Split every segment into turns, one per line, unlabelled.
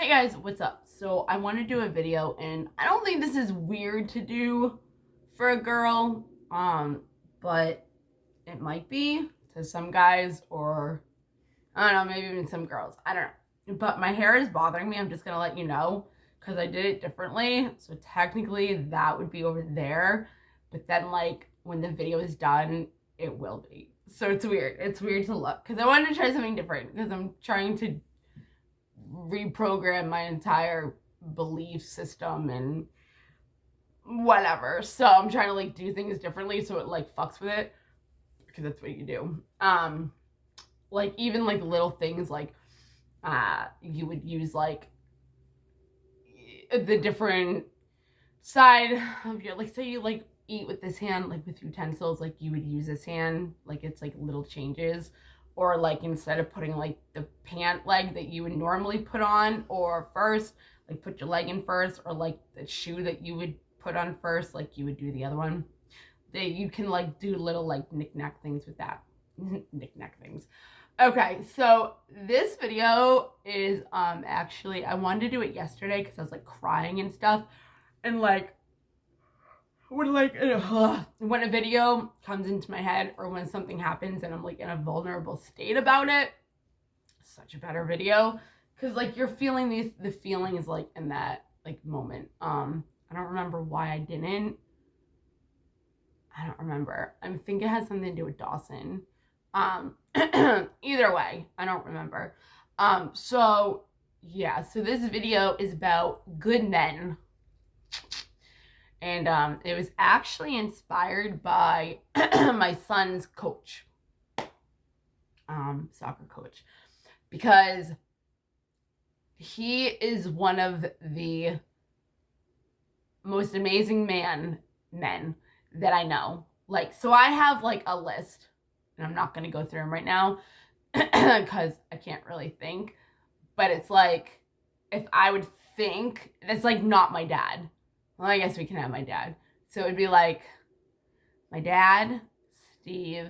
Hey guys, what's up? So I want to do a video, and I don't think this is weird to do for a girl, but it might be to some guys, or I don't know, maybe even some girls. I don't know. But my hair is bothering me. I'm just gonna let you know because I did it differently. So technically that would be over there, but then like when the video is done, it will be. So it's weird. It's weird to look because I wanted to try something different because I'm trying to reprogram my entire belief system and whatever. So I'm trying to like do things differently so it like fucks with it because that's what you do. Like even like little things like you would use like the different side of your, like, say you like eat with this hand, like with utensils, like you would use this hand, like it's like little changes. Or like instead of putting like the pant leg that you would normally put on or first, like put your leg in first, or like the shoe that you would put on first, like you would do the other one. That you can like do little like knick-knack things with that. Knick-knack things. Okay, so this video is actually, I wanted to do it yesterday because I was like crying and stuff, and like when when a video comes into my head or when something happens and I'm like in a vulnerable state about it, such a better video because like you're feeling the feelings like in that like moment. I don't remember why I didn't. I don't remember. I think it has something to do with Dawson. Either way, I don't remember. So yeah, so this video is about good men. And it was actually inspired by my son's coach, soccer coach, because he is one of the most amazing men that I know. Like, so I have like a list, and I'm not going to go through them right now because I can't really think. But it's like, if I would think, it's like not my dad. Well, I guess we can have my dad. So it would be like my dad, Steve,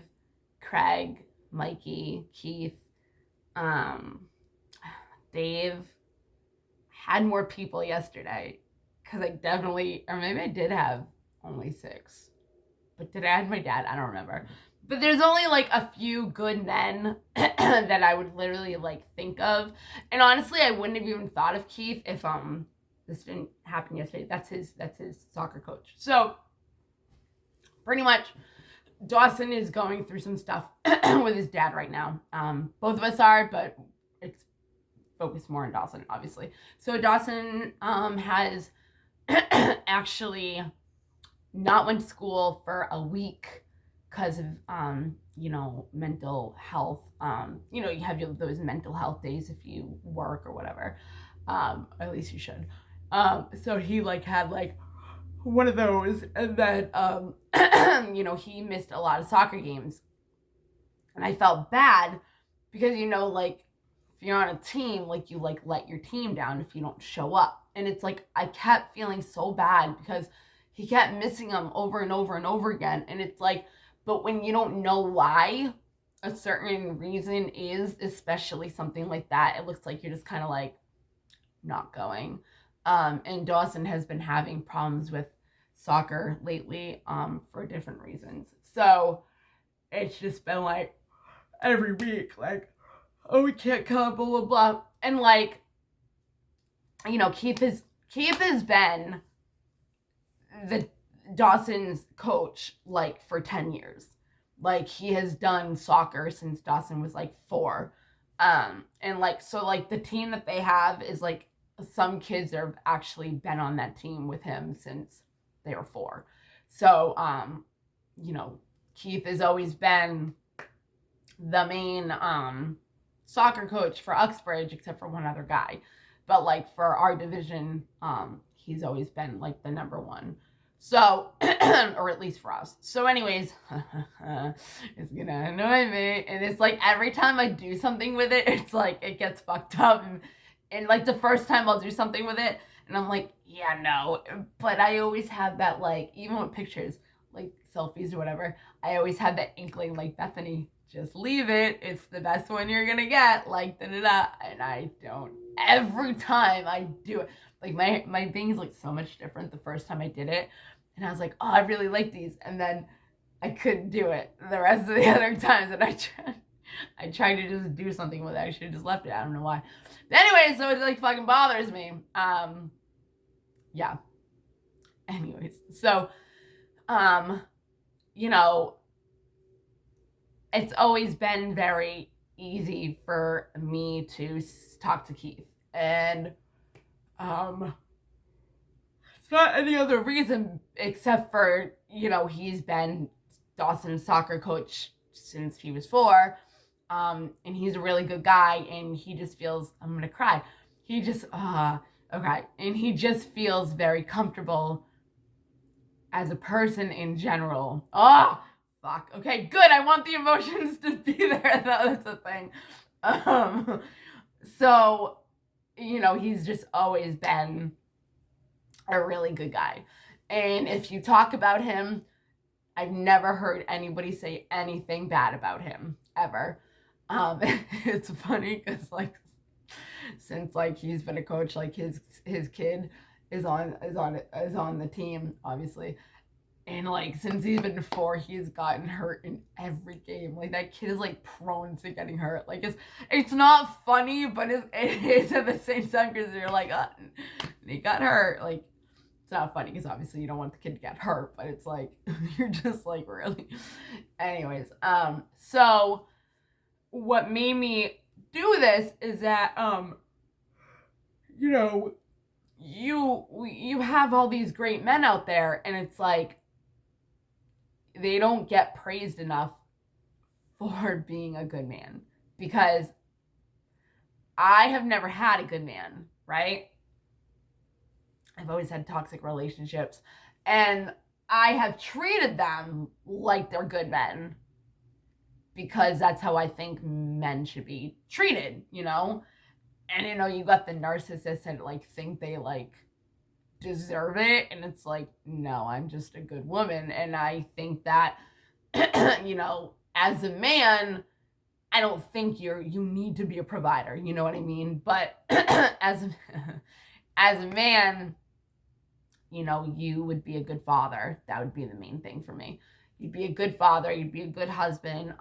Craig, Mikey, Keith, Dave. I had more people yesterday because I definitely, or maybe I did have only 6. But did I add my dad? I don't remember. But there's only like a few good men that I would literally like think of. And honestly, I wouldn't have even thought of Keith if this didn't happen yesterday. That's his soccer coach. So pretty much Dawson is going through some stuff with his dad right now. Both of us are, but it's focused more on Dawson, obviously. So Dawson has actually not went to school for a week because of mental health. You have those mental health days if you work or whatever. At least you should. So he like had like one of those, and then he missed a lot of soccer games, and I felt bad because like if you're on a team, like you like let your team down if you don't show up, and it's like I kept feeling so bad because he kept missing them over and over and over again, and it's like, but when you don't know why a certain reason is, especially something like that, it looks like you're just kind of like not going. And Dawson has been having problems with soccer lately for different reasons. So it's just been like every week, like, oh, we can't come, blah, blah, blah. And like, Keith has been the Dawson's coach like for 10 years. Like he has done soccer since Dawson was like 4. And like, so like the team that they have is like, some kids have actually been on that team with him since they were 4. So, Keith has always been the main soccer coach for Uxbridge, except for one other guy. But like for our division, he's always been like the number 1. So, or at least for us. So anyways, it's gonna annoy me. And it's like every time I do something with it, it's like it gets fucked up. And like the first time I'll do something with it, and I'm like, yeah, no. But I always have that, like, even with pictures, like selfies or whatever, I always have that inkling, like, Bethany, just leave it. It's the best one you're gonna get. Like, da da da. And I don't. Every time I do it, like my thing's like so much different the first time I did it. And I was like, oh, I really like these. And then I couldn't do it the rest of the other times. And I tried to just do something with it. I should have just left it. I don't know why. But anyway, so it like fucking bothers me. Yeah. Anyways, so, you know, it's always been very easy for me to talk to Keith. And, it's not any other reason except for, you know, he's been Dawson's soccer coach since he was 4. And he's a really good guy, and he just feels, I'm gonna cry. He just, okay. And he just feels very comfortable as a person in general. Oh, fuck. Okay, good. I want the emotions to be there. That's the thing. So, you know, he's just always been a really good guy. And if you talk about him, I've never heard anybody say anything bad about him, ever. It's funny because, like, since, like, he's been a coach, like, his kid is on the team, obviously. And, like, since he's been 4, he's gotten hurt in every game. Like, that kid is, like, prone to getting hurt. Like, it's not funny, but it's at the same time because you're like, he got hurt. Like, it's not funny because obviously you don't want the kid to get hurt, but it's like, you're just like, really? Anyways, so what made me do this is that, you know, you have all these great men out there, and it's like, they don't get praised enough for being a good man, because I have never had a good man, right? I've always had toxic relationships, and I have treated them like they're good men, because that's how I think men should be treated, you know? And, you know, you got the narcissists that, like, think they, like, deserve it, and it's like, no, I'm just a good woman. And I think that, you know, as a man, I don't think you need to be a provider, you know what I mean? But as a man, you know, you would be a good father. That would be the main thing for me. You'd be a good father. You'd be a good husband.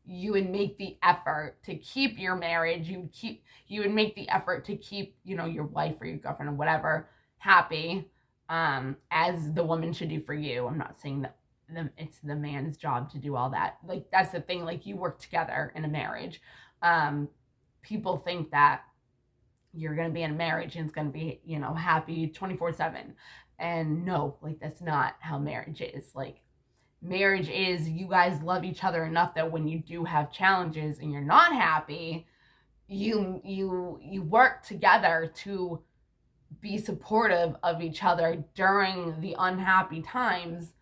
You would make the effort to keep your marriage. You would make the effort to keep, you know, your wife or your girlfriend or whatever happy, as the woman should do for you. I'm not saying that it's the man's job to do all that. Like, that's the thing. Like, you work together in a marriage. People think that you're going to be in a marriage and it's going to be, you know, happy 24/7. And no, like, that's not how marriage is. Like, marriage is, you guys love each other enough that when you do have challenges and you're not happy, you work together to be supportive of each other during the unhappy times,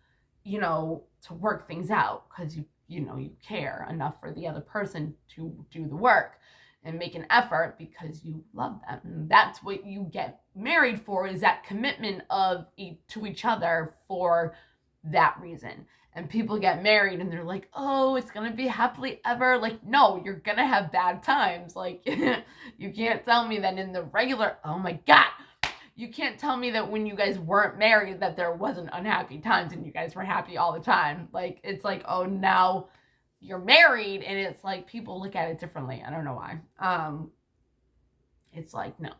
you know, to work things out, because you know, you care enough for the other person to do the work and make an effort because you love them. And that's what you get married for, is that commitment to each other for that reason. And people get married and they're like, oh, it's gonna be happily ever. Like, no, you're gonna have bad times. Like, you can't tell me that in the regular, oh my God, you can't tell me that when you guys weren't married that there wasn't unhappy times and you guys were happy all the time. Like, it's like, oh, now you're married, and it's like, people look at it differently. I don't know why. It's like, no.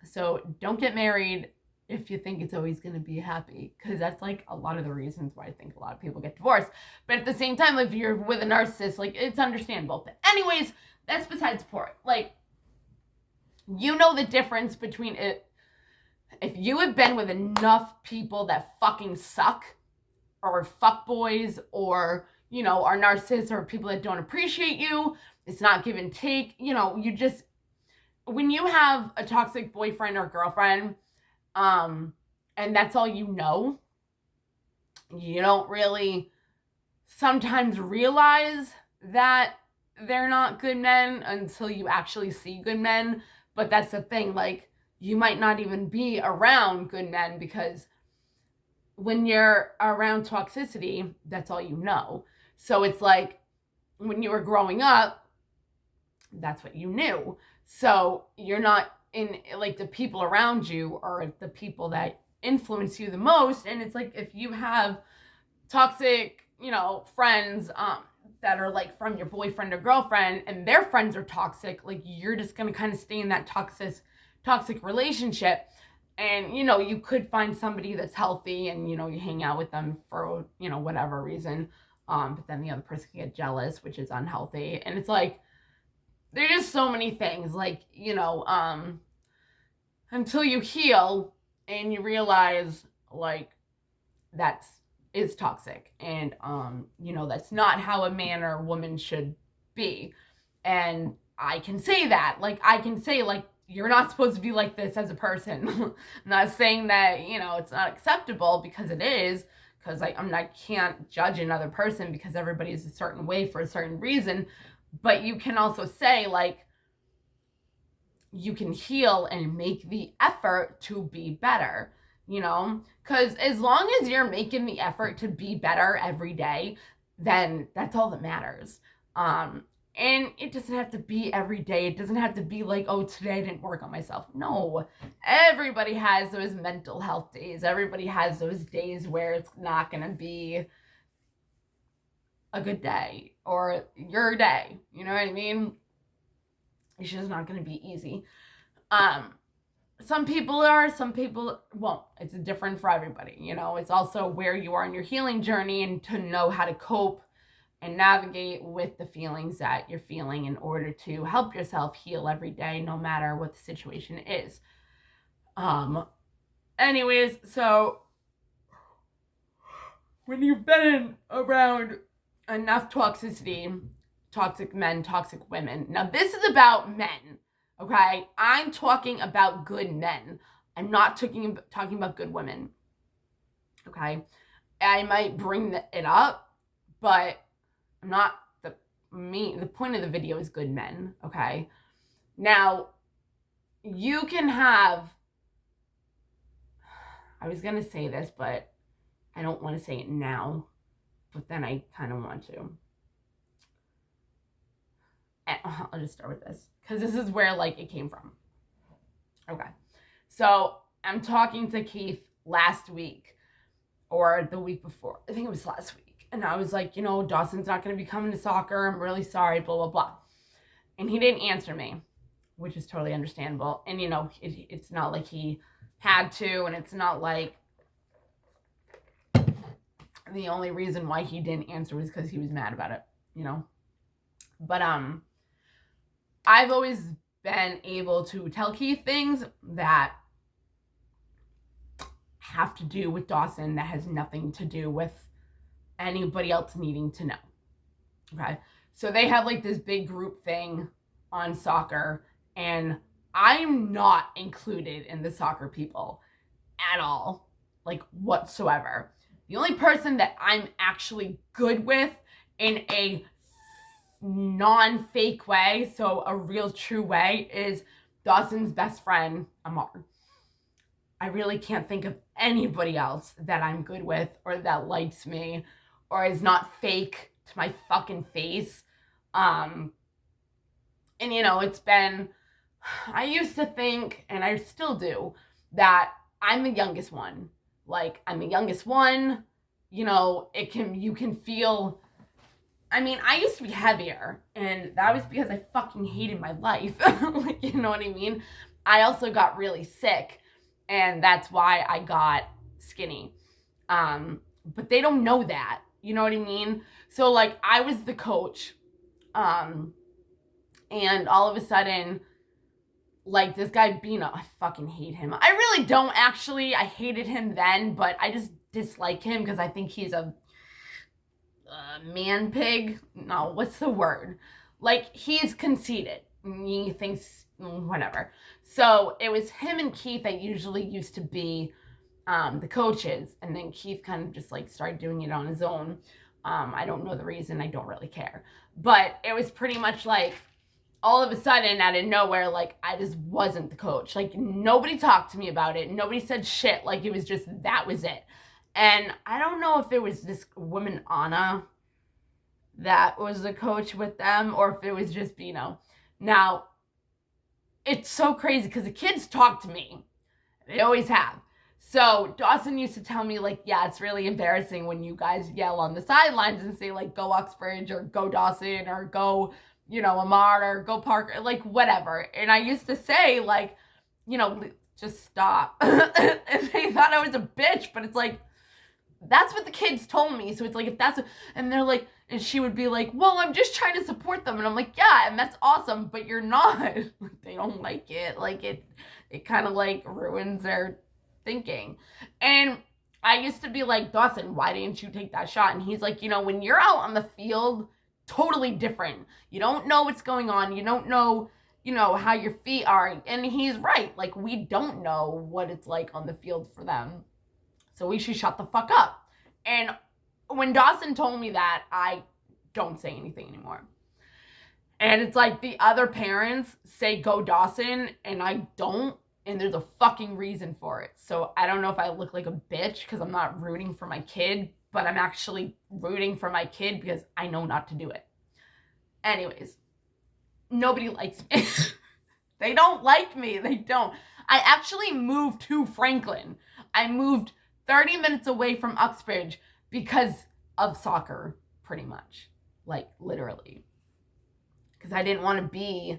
So don't get married if you think it's always going to be happy, because that's like a lot of the reasons why I think a lot of people get divorced. But at the same time, if you're with a narcissist, like, it's understandable. But anyways, that's besides the point. Like, you know the difference between it. If you have been with enough people that fucking suck, or fuckboys, or, you know, are narcissists, or people that don't appreciate you, it's not give and take, you know, you just, when you have a toxic boyfriend or girlfriend, and that's all you know, you don't really sometimes realize that they're not good men until you actually see good men. But that's the thing, like, you might not even be around good men, because when you're around toxicity, that's all you know. So it's like, when you were growing up, that's what you knew. So you're not in, like, the people around you are the people that influence you the most. And it's like, if you have toxic, friends, that are like from your boyfriend or girlfriend, and their friends are toxic, like, you're just gonna kind of stay in that toxic relationship. And you could find somebody that's healthy, and you hang out with them for whatever reason, but then the other person can get jealous, which is unhealthy. And it's like, there's just so many things, like, until you heal and you realize, like, that's is toxic, and that's not how a man or a woman should be. And I can say that, like, you're not supposed to be like this as a person. I'm not saying that it's not acceptable, because it is, because I can't judge another person, because everybody is a certain way for a certain reason. But you can also say, like, you can heal and make the effort to be better, because as long as you're making the effort to be better every day, then that's all that matters. And it doesn't have to be every day. It doesn't have to be like, oh, today I didn't work on myself. No, everybody has those mental health days. Everybody has those days where it's not going to be a good day or your day. You know what I mean? It's just not going to be easy. Some people are, some people won't. It's different for everybody. It's also where you are in your healing journey, and to know how to cope and navigate with the feelings that you're feeling in order to help yourself heal every day, no matter what the situation is. Anyways, so when you've been around enough toxicity, toxic men, toxic women. Now, this is about men, okay? I'm talking about good men. I'm not talking about good women, okay? I might bring it up, but I'm not, the point of the video is good men, okay? Now, you can have, I was going to say this, but I don't want to say it now, but then I kind of want to. I'll just start with this, because this is where, like, it came from. Okay. So I'm talking to Keith last week, or the week before. I think it was last week. And I was like, Dawson's not going to be coming to soccer. I'm really sorry, blah, blah, blah. And he didn't answer me, which is totally understandable. And, it's not like he had to, and it's not like the only reason why he didn't answer was because he was mad about it, But, I've always been able to tell Keith things that have to do with Dawson, that has nothing to do with anybody else needing to know. Okay. So they have, like, this big group thing on soccer, and I'm not included in the soccer people at all, like, whatsoever. The only person that I'm actually good with in a non-fake way, so a real true way, is Dawson's best friend, Amar. I really can't think of anybody else that I'm good with, or that likes me, or is not fake to my fucking face. And it's been, I used to think, and I still do, that I'm the youngest one. Like, I'm the youngest one, you can feel, I used to be heavier, and that was because I fucking hated my life. Like, you know what I mean? I also got really sick, and that's why I got skinny. But they don't know that, you know what I mean? So, like, I was the coach, and all of a sudden, like, this guy Bino, I fucking hate him. I really don't, actually. I hated him then, but I just dislike him because I think he's a man pig. No, what's the word? Like, he's conceited. He thinks whatever. So it was him and Keith that usually used to be the coaches, and then Keith kind of just, like, started doing it on his own. I don't know the reason. I don't really care. But it was pretty much like, all of a sudden, out of nowhere, like, I just wasn't the coach. Like, nobody talked to me about it. Nobody said shit. Like, it was just, that was it. And I don't know if it was this woman, Anna. that was the coach with them, or if it was just Bino. Now, it's so crazy because the kids talk to me. They always have. So Dawson used to tell me, like, yeah, it's really embarrassing when you guys yell on the sidelines and say, like, go Uxbridge or go Dawson or go, Amar or go Parker, like, whatever. And I used to say, like, just stop. And they thought I was a bitch, but it's like, that's what the kids told me. So it's like, if that's, and they're like, and she would be like, well, I'm just trying to support them. And I'm like, yeah, and that's awesome, but you're not. They don't like it. Like, it kind of like ruins their thinking. And I used to be like, Dawson, why didn't you take that shot? And he's like, when you're out on the field, totally different. You don't know what's going on. You don't know, how your feet are. And he's right. Like, we don't know what it's like on the field for them. So we should shut the fuck up. And when Dawson told me that, I don't say anything anymore. And it's like the other parents say go Dawson, and I don't. And there's a fucking reason for it. So I don't know if I look like a bitch because I'm not rooting for my kid, but I'm actually rooting for my kid because I know not to do it. Anyways, nobody likes me. They don't like me. They don't. I actually moved to Franklin. I moved 30 minutes away from Uxbridge because of soccer, pretty much. Like, literally. Because I didn't want to be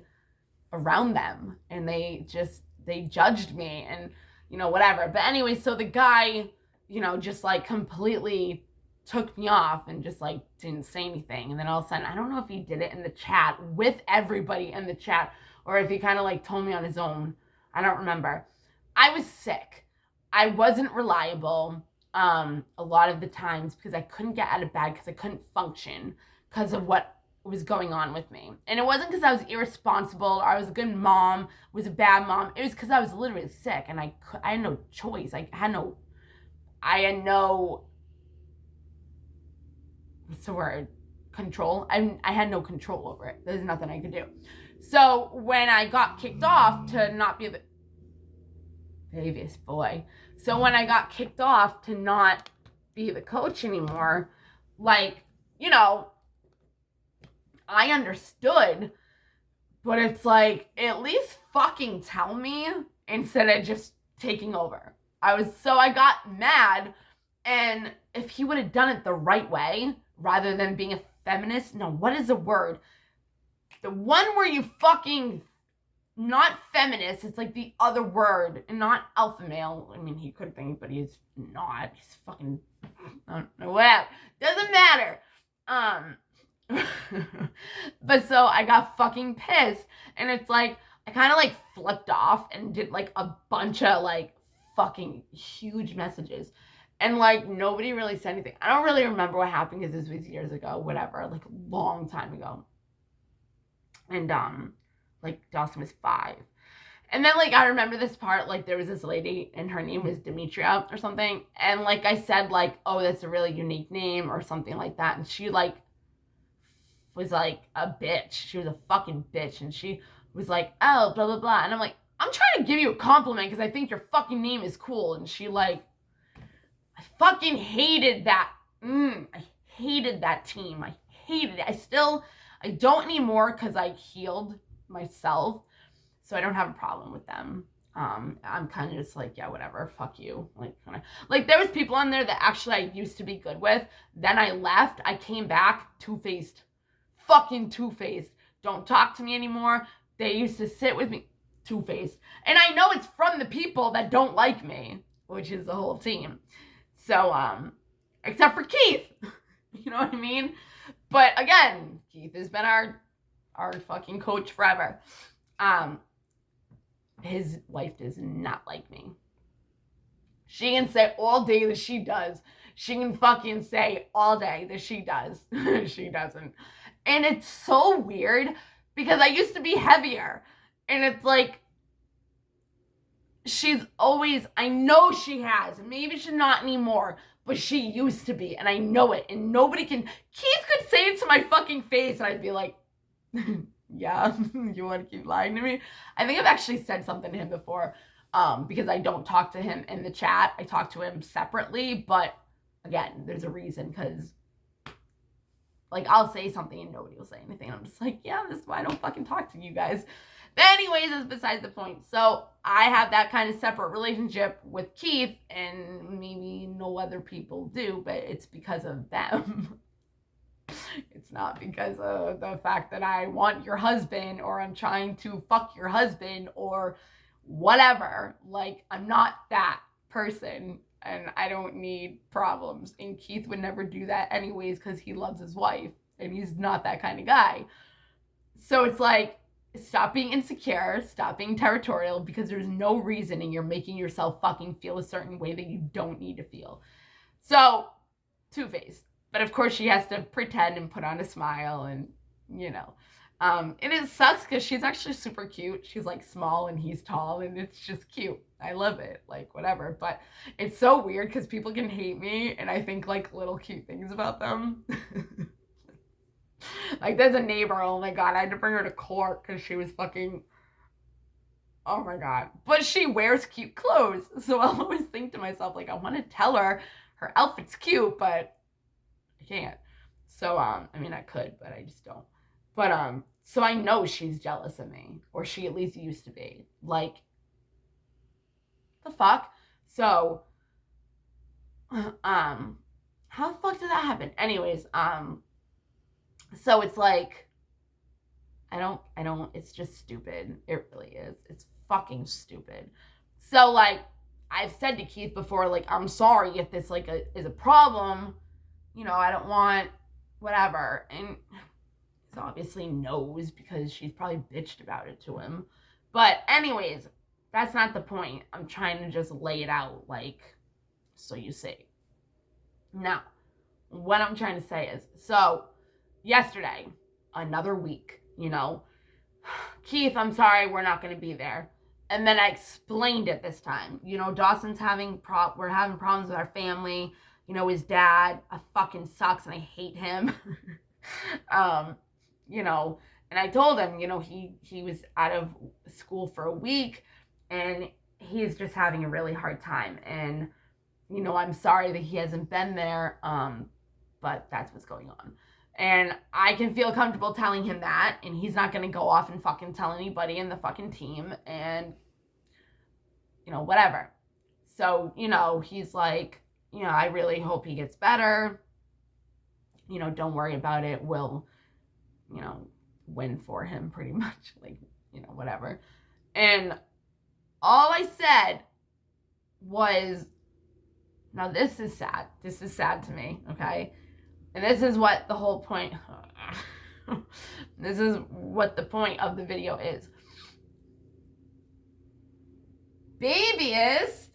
around them. And they judged me and, whatever. But anyway, so the guy, just like completely took me off and just like didn't say anything. And then all of a sudden, I don't know if he did it in the chat with everybody in the chat or if he kind of like told me on his own. I don't remember. I was sick. I wasn't reliable a lot of the times because I couldn't get out of bed because I couldn't function because of what was going on with me. And it wasn't because I was irresponsible or I was a good mom, was a bad mom. It was because I was literally sick and I had no choice. I had no, what's the word? Control. I had no control over it. There's nothing I could do. So when I got kicked off to not be the baby's boy. So when I got kicked off to not be the coach anymore, like, I understood, but it's like, at least fucking tell me instead of just taking over. I got mad, and if he would have done it the right way, rather than being a feminist, no, what is the word? The one where you fucking, not feminist, it's like the other word, and not alpha male. I mean, he could be, but he's not. He's fucking, I don't know, whatever. Doesn't matter. But so I got fucking pissed, and it's like I kind of like flipped off and did like a bunch of like fucking huge messages, and like nobody really said anything. I don't really remember what happened because this was years ago, whatever, like a long time ago. And like Dawson was 5. And then, like, I remember this part, like, there was this lady, and her name was Demetria or something, and, like, I said, like, oh, that's a really unique name or something like that, and she, like, was, like, a bitch. She was a fucking bitch, and she was like, oh, blah, blah, blah, and I'm like, I'm trying to give you a compliment because I think your fucking name is cool, and she, like, I fucking hated that. I hated that team. I hated it. I don't anymore because I healed myself, so I don't have a problem with them. I'm kind of just like, yeah, whatever, fuck you. Like there was people on there that actually I used to be good with. Then I left. I came back, two-faced. Fucking two-faced. Don't talk to me anymore. They used to sit with me, two-faced. And I know it's from the people that don't like me, which is the whole team. So, except for Keith. You know what I mean? But again, Keith has been our fucking coach forever. His wife does not like me. She can say all day that she does. She can fucking say all day that she does. She doesn't. And it's so weird because I used to be heavier. And it's like, she's always, I know she has. Maybe she's not anymore, but she used to be. And I know it. And nobody can, Keith could say it to my fucking face and I'd be like, yeah, you want to keep lying to me? I think I've actually said something to him before, because I don't talk to him in the chat. I talk to him separately, but again, there's a reason, because Like, I'll say something and nobody will say anything. I'm just like, yeah, this is why I don't fucking talk to you guys. But anyways, that's besides the point. So I have that kind of separate relationship with Keith, and maybe no other people do, but it's because of them. It's not because of the fact that I want your husband, or I'm trying to fuck your husband, or whatever. Like, I'm not that person, and I don't need problems. And Keith would never do that anyways, because he loves his wife, and he's not that kind of guy. So it's like, stop being insecure, stop being territorial, because there's no reason, and you're making yourself fucking feel a certain way that you don't need to feel. So, two-faced. But of course she has to pretend and put on a smile, and, you know. And it sucks because she's actually super cute. She's like small and he's tall, and it's just cute. I love it, like, whatever. But it's so weird because people can hate me and I think like little cute things about them. Like, there's a neighbor, oh my god, I had to bring her to court because she was fucking, oh my god. But she wears cute clothes, so I'll always think to myself, like, I want to tell her her outfit's cute, but I can't. So, I mean, I could, but I just don't. But, so I know she's jealous of me, or she at least used to be. Like, the fuck? So, how the fuck did that happen? Anyways, so it's like, I don't, it's just stupid. It really is. It's fucking stupid. So, like, I've said to Keith before, like, I'm sorry if this, like, is a problem. You know, I don't want whatever. And he obviously knows because she's probably bitched about it to him. But anyways, that's not the point. I'm trying to just lay it out, like, so you see. Now, what I'm trying to say is, so yesterday, another week, you know, Keith, I'm sorry, we're not going to be there. And then I explained it this time. You know, Dawson's we're having problems with our family. You know, his dad fucking sucks and I hate him. You know, and I told him, you know, he was out of school for a week and he's just having a really hard time. And, you know, I'm sorry that he hasn't been there, but that's what's going on. And I can feel comfortable telling him that, and he's not going to go off and fucking tell anybody in the fucking team, and, you know, whatever. So, you know, he's like, you know, I really hope he gets better. You know, don't worry about it. We'll, you know, win for him pretty much. Like, you know, whatever. And all I said was, now this is sad. This is sad to me, okay? And this is what the whole point, this is what the point of the video is. Babyist,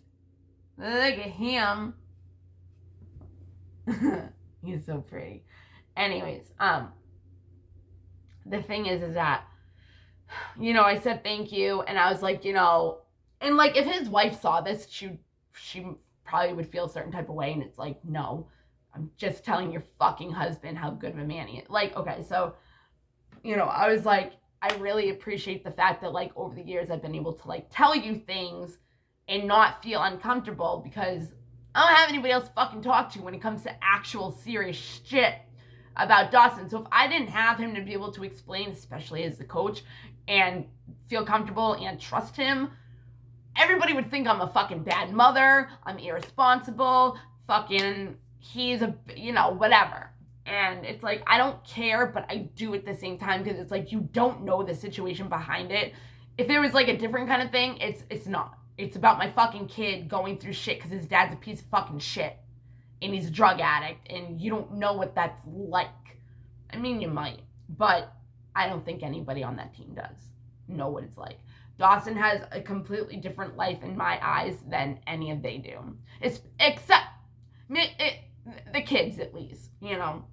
look at him. He's so pretty. Anyways, the thing is that, you know, I said thank you, and I was like, you know, and like if his wife saw this, she probably would feel a certain type of way, and it's like, no, I'm just telling your fucking husband how good of a man he is. Like, okay, so, you know, I was like, I really appreciate the fact that, like, over the years I've been able to, like, tell you things and not feel uncomfortable because I don't have anybody else fucking talk to when it comes to actual serious shit about Dawson. So if I didn't have him to be able to explain, especially as the coach, and feel comfortable and trust him, everybody would think I'm a fucking bad mother, I'm irresponsible, fucking, he's a, you know, whatever. And it's like, I don't care, but I do at the same time because it's like, you don't know the situation behind it. If it was like a different kind of thing, it's not. It's about my fucking kid going through shit because his dad's a piece of fucking shit. And he's a drug addict. And you don't know what that's like. I mean, you might. But I don't think anybody on that team does know what it's like. Dawson has a completely different life in my eyes than any of they do. Except the kids, at least, you know.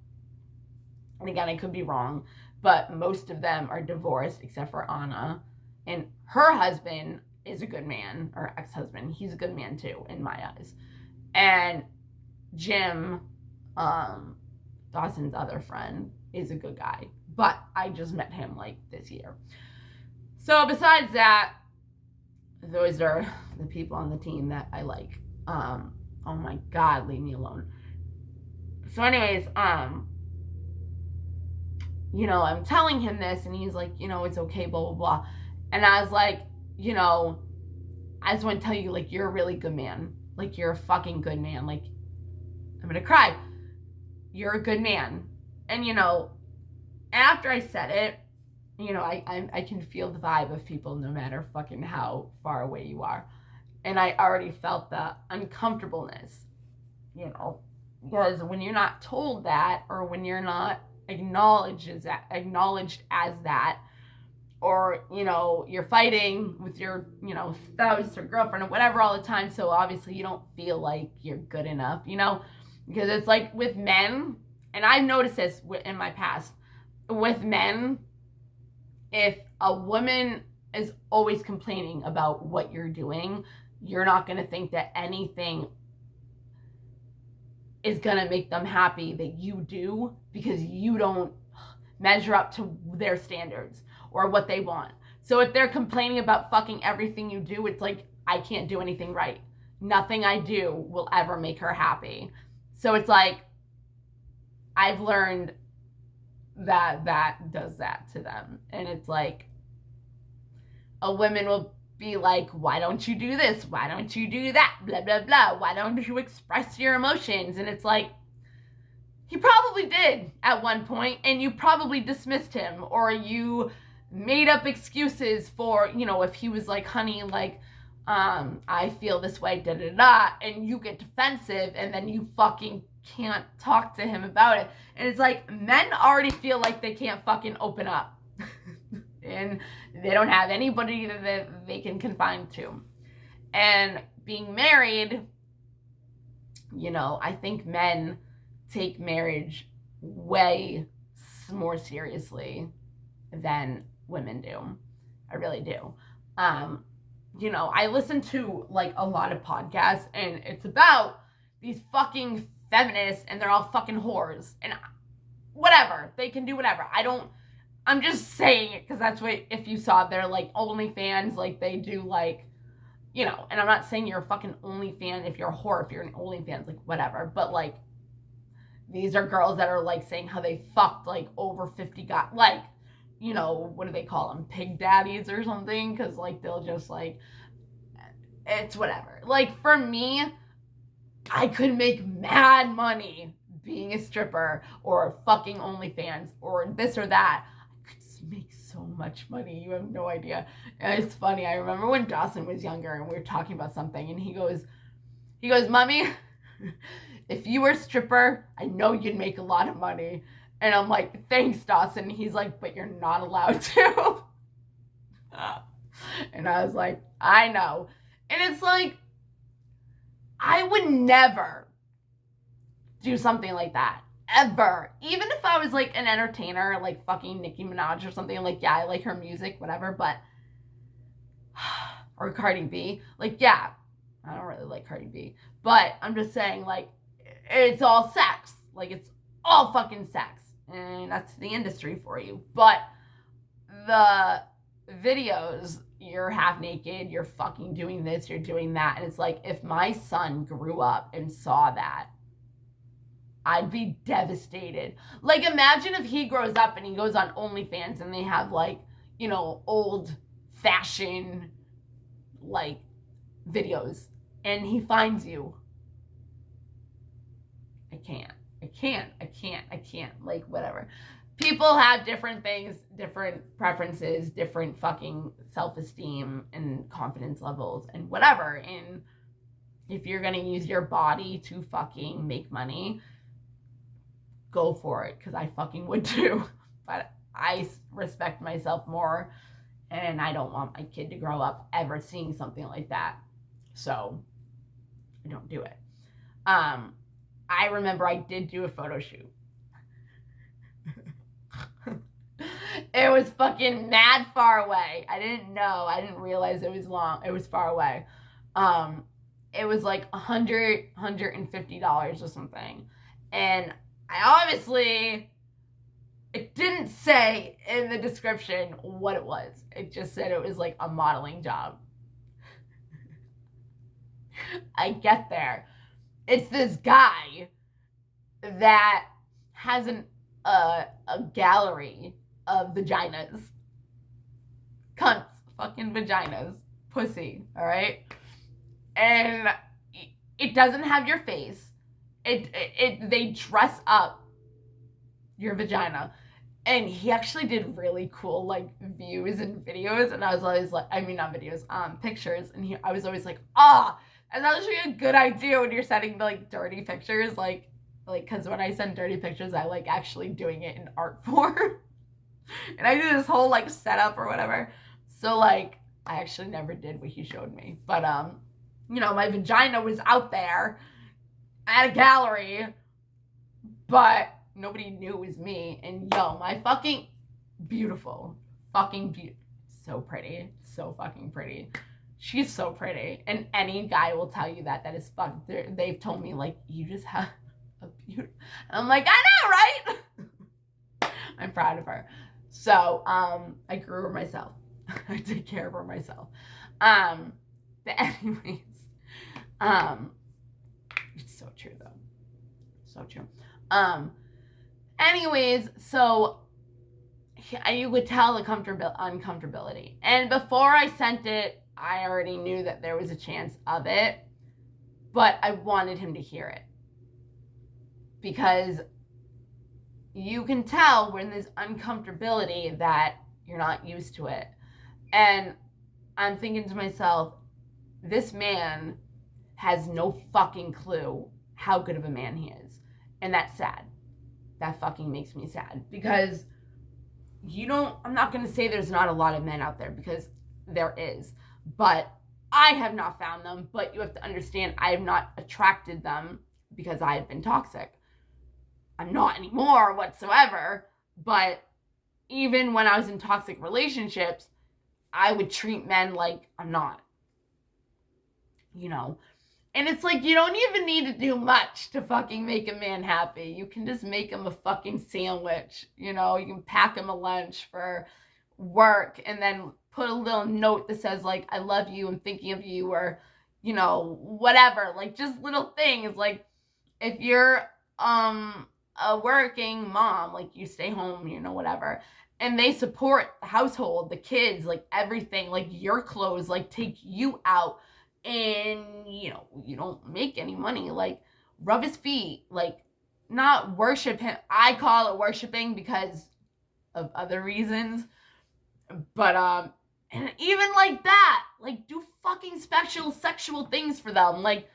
And again, I could be wrong, but most of them are divorced except for Anna. And her husband is a good man, or ex-husband. He's a good man too, in my eyes. And Jim, Dawson's other friend, is a good guy. But I just met him, like, this year. So besides that, those are the people on the team that I like. Oh my God, leave me alone. So anyways, I'm telling him this, and he's like, it's okay, blah, blah, blah. And I was like, I just want to tell you, like, you're a really good man. Like, you're a fucking good man. Like, I'm gonna cry. You're a good man. And, after I said it, I can feel the vibe of people no matter fucking how far away you are. And I already felt the uncomfortableness, because when you're not told that, or when you're not acknowledged as that, or you're fighting with your spouse or girlfriend or whatever all the time, so obviously you don't feel like you're good enough, because it's like with men, and I've noticed this in my past with men, if a woman is always complaining about what you're doing, you're not going to think that anything is going to make them happy that you do, because you don't measure up to their standards or what they want. So if they're complaining about fucking everything you do, it's like, I can't do anything right. Nothing I do will ever make her happy. So it's like, I've learned that does that to them. And it's like, a woman will be like, why don't you do this? Why don't you do that? Blah, blah, blah. Why don't you express your emotions? And it's like, he probably did at one point, and you probably dismissed him, or you made up excuses for, if he was like, honey, like, I feel this way, da da da, and you get defensive, and then you fucking can't talk to him about it. And it's like, men already feel like they can't fucking open up. And they don't have anybody that they can confide to. And being married, I think men take marriage way more seriously than women do. I really do. I listen to like a lot of podcasts, and it's about these fucking feminists, and they're all fucking whores, and whatever, they can do whatever. I'm just saying it because that's what, if you saw their like OnlyFans, like they do like, and I'm not saying you're a fucking OnlyFans if you're a whore, if you're an OnlyFans, like whatever, but like, these are girls that are like saying how they fucked like over 50 guys, like, what do they call them? Pig daddies or something? Because like, they'll just like, it's whatever. Like for me, I could make mad money being a stripper or fucking OnlyFans or this or that. I could make so much money. You have no idea. And it's funny. I remember when Dawson was younger and we were talking about something, and he goes, Mommy, if you were a stripper, I know you'd make a lot of money. And I'm like, thanks, Dawson. He's like, but you're not allowed to. And I was like, I know. And it's like, I would never do something like that. Ever. Even if I was like an entertainer, like fucking Nicki Minaj or something, like, yeah, I like her music, whatever, but, or Cardi B, like, yeah, I don't really like Cardi B, but I'm just saying, like, it's all sex. Like, it's all fucking sex. And that's the industry for you. But the videos, you're half naked, you're fucking doing this, you're doing that. And it's like, if my son grew up and saw that, I'd be devastated. Like, imagine if he grows up and he goes on OnlyFans and they have, like, old fashioned, like, videos, and he finds you. I can't. Like, whatever. People have different things, different preferences, different fucking self-esteem and confidence levels and whatever. And if you're going to use your body to fucking make money, go for it, because I fucking would too. But I respect myself more, and I don't want my kid to grow up ever seeing something like that. So I don't do it. I remember I did do a photo shoot. It was fucking mad far away. I didn't realize it was long. It was far away. It was like $150 or something. And I obviously, it didn't say in the description what it was. It just said it was like a modeling job. I get there. It's this guy that has a gallery of vaginas. Cunts. Fucking vaginas. Pussy. Alright? And it doesn't have your face. They dress up your vagina. And he actually did really cool like views and videos, and I was always like, I mean not videos, pictures, and I was always like, and that's actually a good idea when you're sending like dirty pictures, like because when I send dirty pictures, I like actually doing it in art form, and I do this whole like setup or whatever. So like I actually never did what he showed me, but you know, my vagina was out there at a gallery, but nobody knew it was me. And yo, my fucking beautiful, so pretty, so fucking pretty. She's so pretty, and any guy will tell you that is fuck. They've told me like, you just have a beautiful, and I'm like, I know, right? I'm proud of her. So I grew her myself. I take care of her myself. But anyways, it's so true though, so true. Anyways, so you would tell the uncomfortability. And before I sent it, I already knew that there was a chance of it, but I wanted him to hear it. Because you can tell when there's uncomfortability that you're not used to it. And I'm thinking to myself, this man has no fucking clue how good of a man he is. And that's sad. That fucking makes me sad, because I'm not going to say there's not a lot of men out there, because there is, but I have not found them. But you have to understand, I have not attracted them because I have been toxic. I'm not anymore whatsoever, but even when I was in toxic relationships, I would treat men like I'm not, you know. And it's like, you don't even need to do much to fucking make a man happy. You can just make him a fucking sandwich. You know, you can pack him a lunch for work and then put a little note that says, like, I love you, I'm thinking of you, or, you know, whatever. Like, just little things. Like, if you're a working mom, like, you stay home, you know, whatever, and they support the household, the kids, like, everything, like, your clothes, like, take you out, and you know, you don't make any money, like, rub his feet, like, not worship him. I call it worshiping because of other reasons, but and even like that, like, do fucking special sexual things for them. Like,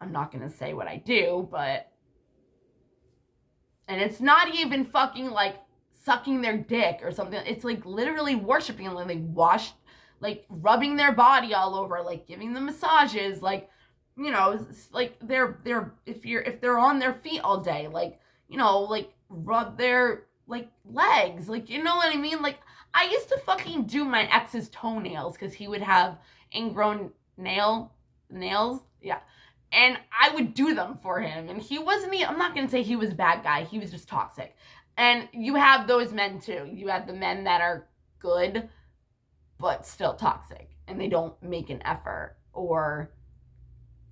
I'm not gonna say what I do, but, and it's not even fucking like sucking their dick or something. It's like literally worshiping them. Like, they wash, like, rubbing their body all over, like, giving them massages, like, you know, like, if they're on their feet all day, like, you know, like, rub their, like, legs, like, you know what I mean? Like, I used to fucking do my ex's toenails, because he would have ingrown nails, yeah, and I would do them for him, and I'm not gonna say he was a bad guy, he was just toxic. And you have those men too. You have the men that are good but still toxic, and they don't make an effort, or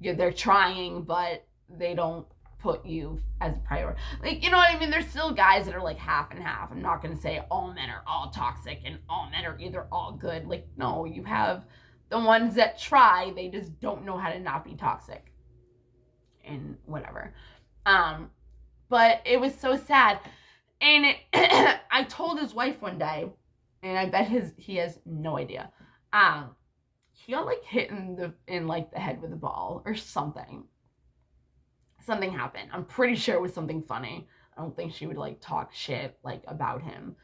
they're trying but they don't put you as a priority. Like, you know what I mean? There's still guys that are like half and half. I'm not going to say all men are all toxic and all men are either all good. Like, no, you have the ones that try, they just don't know how to not be toxic and whatever. But it was so sad. And I told his wife one day, and I bet he has no idea. He got like hit in like the head with a ball or something. Something happened. I'm pretty sure it was something funny. I don't think she would like talk shit like about him.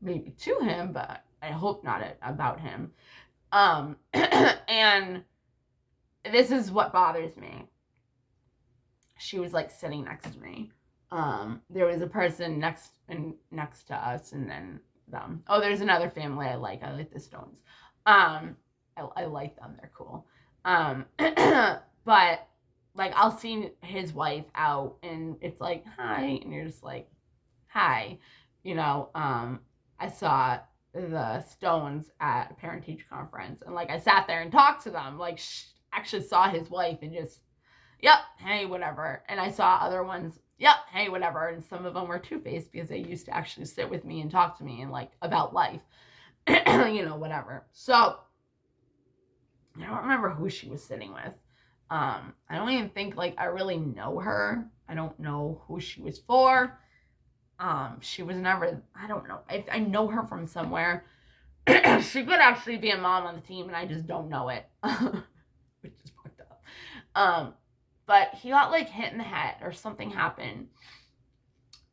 Maybe to him, but I hope not about him. And this is what bothers me. She was like sitting next to me. There was a person next to us, and then them. Oh, there's another family I like. I like the Stones. I like them. They're cool. But like, I'll see his wife out, and it's like, hi, and you're just like, hi, you know. I saw the Stones at a parent-teacher conference, and like, I sat there and talked to them. Like, actually saw his wife, and just, yep, hey, whatever. And I saw other ones, yep, hey, whatever. And some of them were two-faced because they used to actually sit with me and talk to me and like about life, whatever. So I don't remember who she was sitting with. I don't even think like I really know her. I don't know who she was for. She was never, I don't know. I know her from somewhere. She could actually be a mom on the team and I just don't know it. Which is fucked up. But he got like hit in the head or something happened.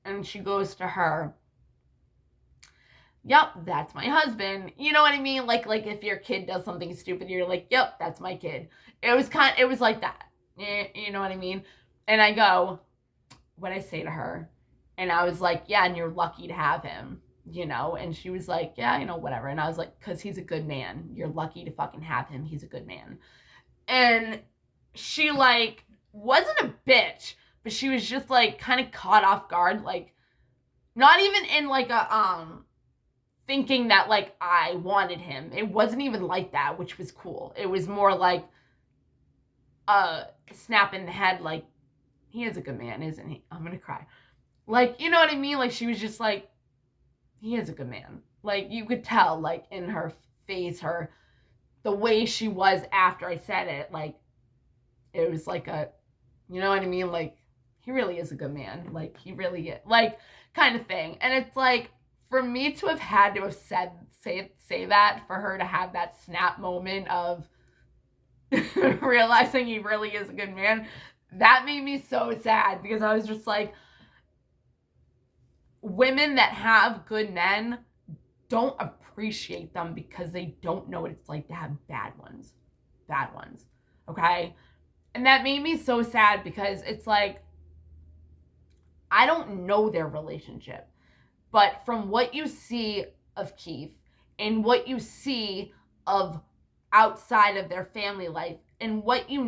And she goes to her, yep, that's my husband. You know what I mean? Like if your kid does something stupid, you're like, yep, that's my kid. It was like that. You know what I mean? And I go, what I say to her, and I was like, yeah, and you're lucky to have him, and she was like, yeah, whatever. And I was like, because he's a good man. You're lucky to fucking have him. He's a good man. And she like wasn't a bitch, but she was just like kind of caught off guard, like not even in like a thinking that like I wanted him. It wasn't even like that, which was cool. It was more like a snap in the head, like he is a good man, isn't he? I'm gonna cry. Like, you know what I mean? Like she was just like, he is a good man. Like you could tell, like in her face, the way she was after I said it, like it was like you know what I mean? Like he really is a good man. Like he really is, like kind of thing. And it's like for me to have had to have say that, for her to have that snap moment of realizing he really is a good man, that made me so sad because I was just like, women that have good men don't appreciate them because they don't know what it's like to have bad ones. Okay? And that made me so sad because it's like, I don't know their relationship, but from what you see of Keith and what you see of outside of their family life and what you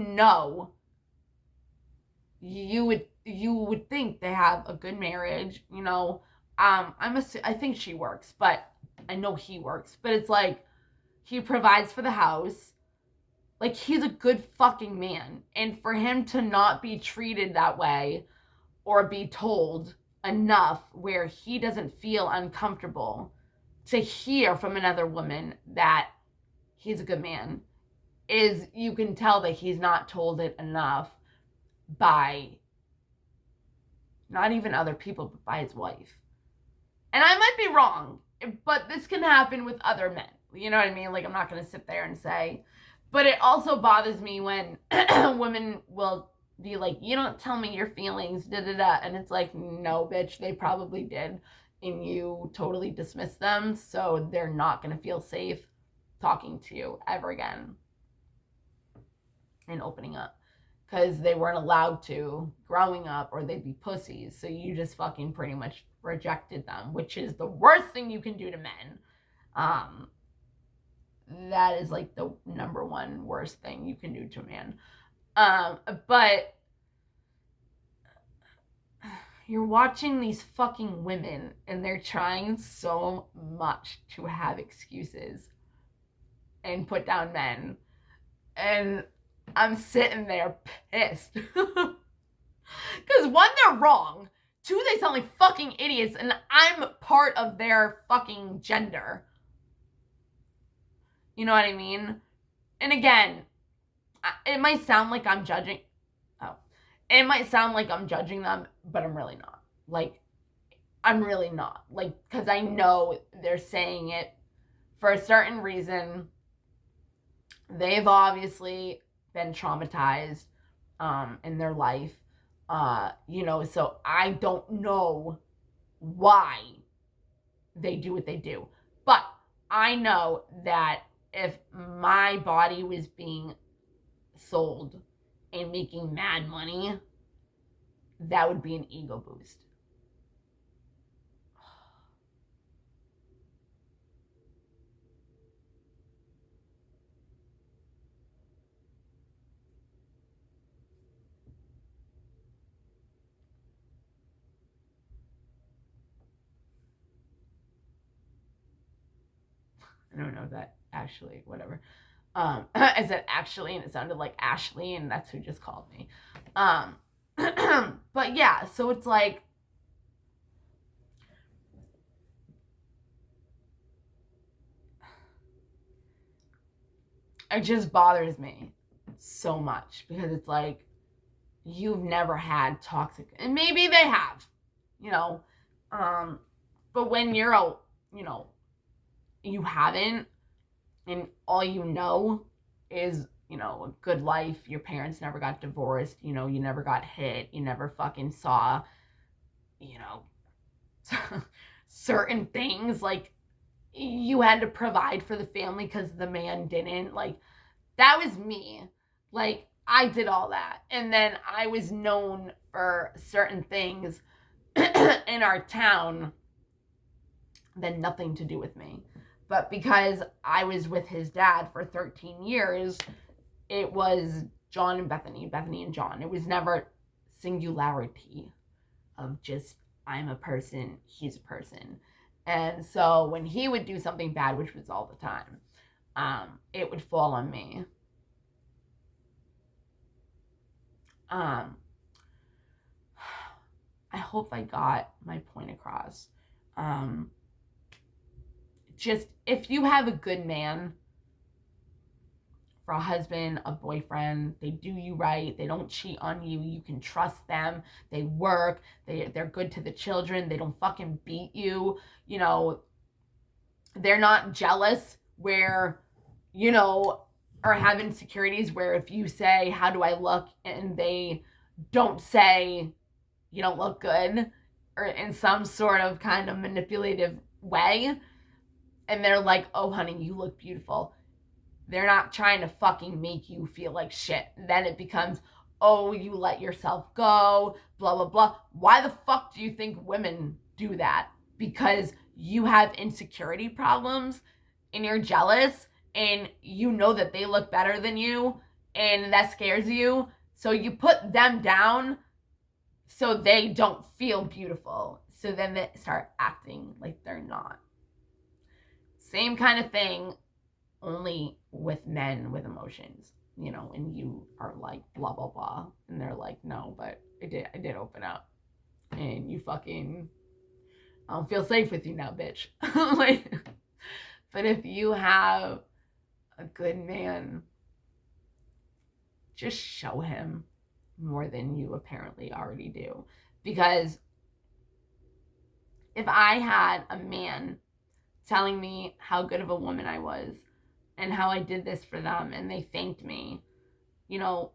would think they have a good marriage. I think she works, but I know he works. But it's like he provides for the house. Like he's a good fucking man, and for him to not be treated that way or be told enough where he doesn't feel uncomfortable to hear from another woman that he's a good man, is you can tell that he's not told it enough by not even other people, but by his wife. And I might be wrong, but this can happen with other men. You know what I mean? Like, I'm not going to sit there and say, but it also bothers me when women will be like, you don't tell me your feelings, da da da. And it's like, no, bitch, they probably did. And you totally dismiss them. So they're not going to feel safe talking to you ever again and opening up. Because they weren't allowed to growing up, or they'd be pussies. So you just fucking pretty much rejected them, which is the worst thing you can do to men. That is like the number one worst thing you can do to a man. But you're watching these fucking women and they're trying so much to have excuses and put down men. And I'm sitting there pissed. Because one, they're wrong. Two, they sound like fucking idiots, and I'm part of their fucking gender. You know what I mean? And again, it might sound like I'm judging. Oh. It might sound like I'm judging them, but I'm really not. Like, I'm really not. Like, because I know they're saying it for a certain reason. They've obviously been traumatized in their life. So I don't know why they do what they do. But I know that if my body was being sold and making mad money, that would be an ego boost. I don't know that actually, whatever. I said actually, and it sounded like Ashley, and that's who just called me. But yeah, so it's like, it just bothers me so much because it's like, you've never had toxic, and maybe they have, you know, but when you're a, you know, you haven't, and all you know is, you know, a good life, your parents never got divorced, you know, you never got hit, you never fucking saw, you know, certain things, like you had to provide for the family because the man didn't, like, that was me. Like, I did all that, and then I was known for certain things in our town that nothing to do with me. But because I was with his dad for 13 years, it was John and Bethany, Bethany and John. It was never singularity of just, I'm a person, he's a person. And so when he would do something bad, which was all the time, it would fall on me. I hope I got my point across. Just, if you have a good man for a husband, a boyfriend, they do you right, they don't cheat on you, you can trust them, they work, they're good to the children, they don't fucking beat you, you know, they're not jealous where, you know, or have insecurities where if you say, how do I look, and they don't say, you don't look good, or in some sort of kind of manipulative way, and they're like, oh honey, you look beautiful. They're not trying to fucking make you feel like shit. Then it becomes, oh, you let yourself go, blah, blah, blah. Why the fuck do you think women do that? Because you have insecurity problems and you're jealous and you know that they look better than you and that scares you. So you put them down so they don't feel beautiful. So then they start acting like they're not. Same kind of thing, only with men with emotions, you know, and you are like blah blah blah, and they're like, no, but I did open up, and you fucking, I don't feel safe with you now, bitch. Like, but if you have a good man, just show him more than you apparently already do, because if I had a man telling me how good of a woman I was and how I did this for them, and they thanked me, you know,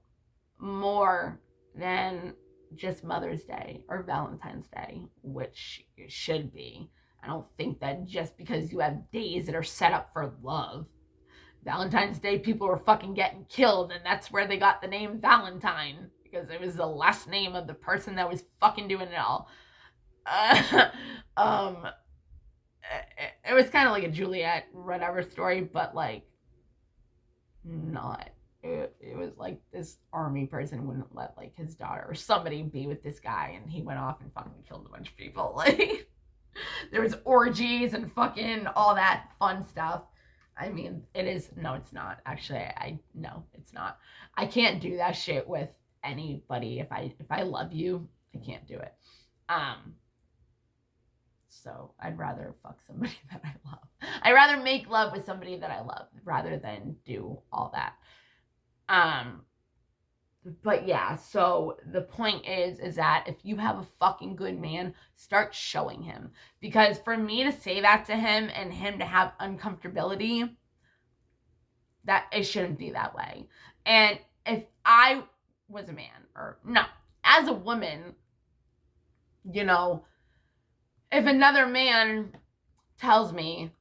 more than just Mother's Day or Valentine's Day, which it should be. I don't think that just because you have days that are set up for love, Valentine's Day people were fucking getting killed, and that's where they got the name Valentine, because it was the last name of the person that was fucking doing it all. Um, it was kind of like a Juliet whatever story, but like, not. It was like this army person wouldn't let like his daughter or somebody be with this guy, and he went off and fucking killed a bunch of people. Like, there was orgies and fucking all that fun stuff. I mean, it is, no, it's not. Actually, no, it's not. I can't do that shit with anybody. If I love you, I can't do it. So I'd rather fuck somebody that I love. I'd rather make love with somebody that I love rather than do all that. But yeah, so the point is that if you have a fucking good man, start showing him. Because for me to say that to him and him to have uncomfortability, that it shouldn't be that way. And if I was a man, or no, as a woman, you know, if another man tells me,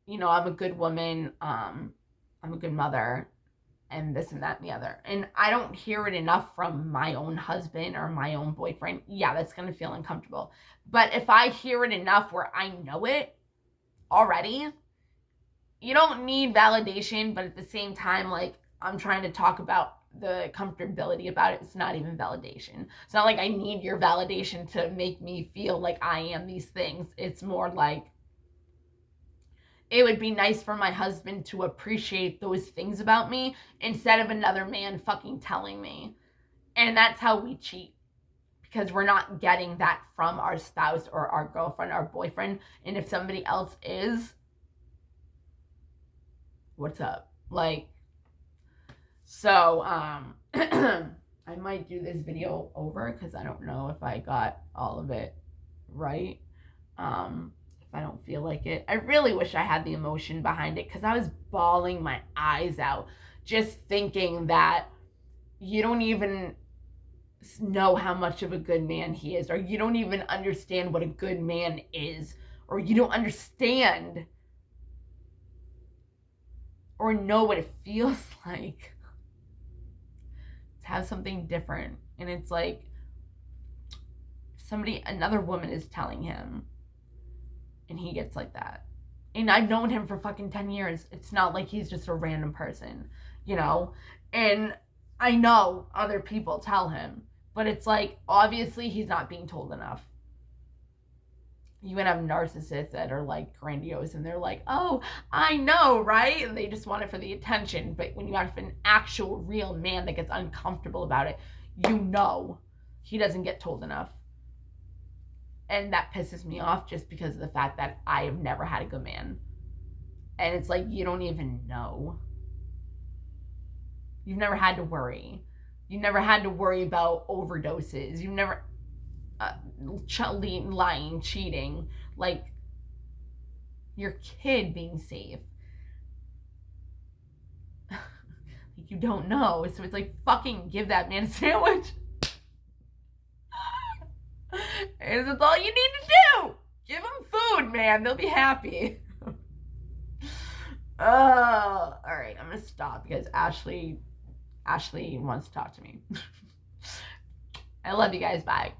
you know, I'm a good woman, I'm a good mother, and this and that and the other, and I don't hear it enough from my own husband or my own boyfriend, yeah, that's going to feel uncomfortable. But if I hear it enough where I know it already, you don't need validation, but at the same time, like, I'm trying to talk about the comfortability about it. It's not even validation. It's not like I need your validation to make me feel like I am these things. It's more like, it would be nice for my husband to appreciate those things about me instead of another man fucking telling me. And that's how we cheat, because we're not getting that from our spouse or our girlfriend, our boyfriend. And if somebody else is, what's up? Like, so I might do this video over because I don't know if I got all of it right. If I don't feel like it, I really wish I had the emotion behind it, because I was bawling my eyes out just thinking that you don't even know how much of a good man he is, or you don't even understand what a good man is, or you don't understand or know what it feels like to have something different. And it's like another woman is telling him, and he gets like that. And I've known him for fucking 10 years. It's not like he's just a random person, you know? And I know other people tell him, but it's like, obviously he's not being told enough. You can have narcissists that are like grandiose and they're like, oh, I know, right? And they just want it for the attention. But when you have an actual real man that gets uncomfortable about it, you know he doesn't get told enough. And that pisses me off just because of the fact that I have never had a good man. And it's like, you don't even know. You've never had to worry. You never had to worry about overdoses. You've never lying, cheating, like your kid being safe. You don't know. So it's like, fucking give that man a sandwich. And that's all you need to do. Give them food, man. They'll be happy. All right, I'm gonna stop because Ashley wants to talk to me. I love you guys. Bye.